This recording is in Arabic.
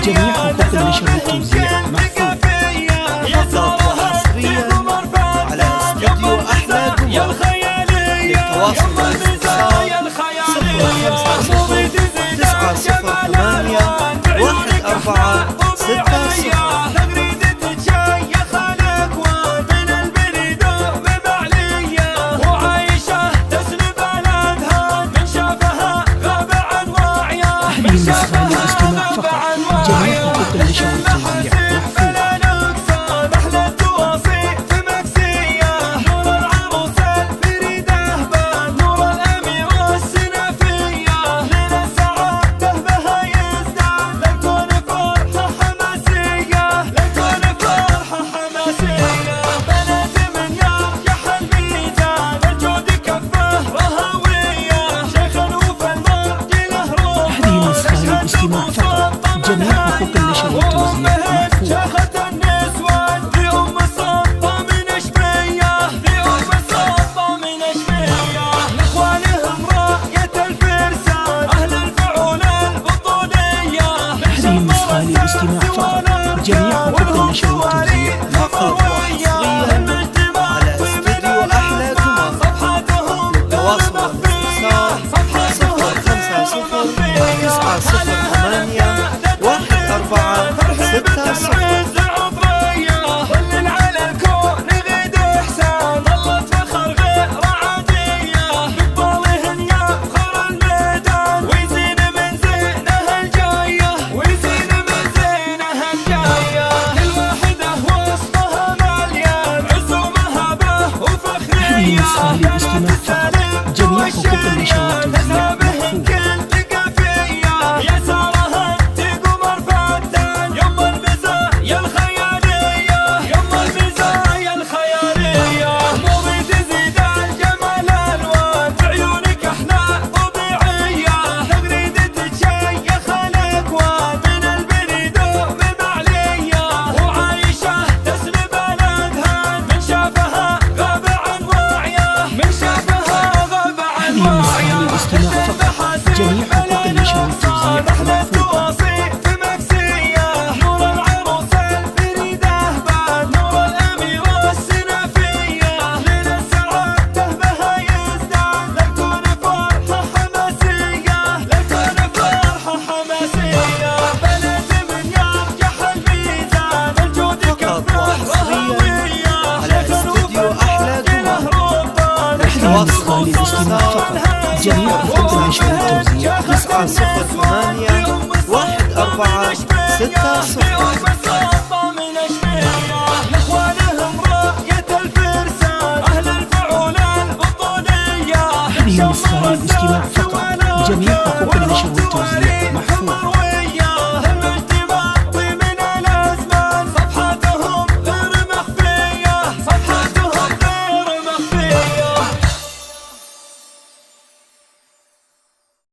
جميع حقوق النشر والتوزيع محفوظ. حصريا على استوديو أحلى قمر. للتواصل والاتصال 050 908 1460. نسخة للاستماع فقط. جميع حقوق النشر والتوزيع محفوظ. الاستماع فقط. جميع حقوق النشر والتوزيع محفوظ. هذه النسخة للاستماع فقط. جميع حقوق النشر والتوزيع محفوظ. على استوديو أحلى قمر. للتواصل والاتصال 050 908 1460. هذه النسخة للاستماع فقط. جميع حقوق النشر والتوزيع محفوظ. الاستماع فقط. جميع حقوق النشر والتوزيع محفوظ. النسخة للاستماع فقط. جميع حقوق النشر والتوزيع 050 1460. هذه النسخة للاستماع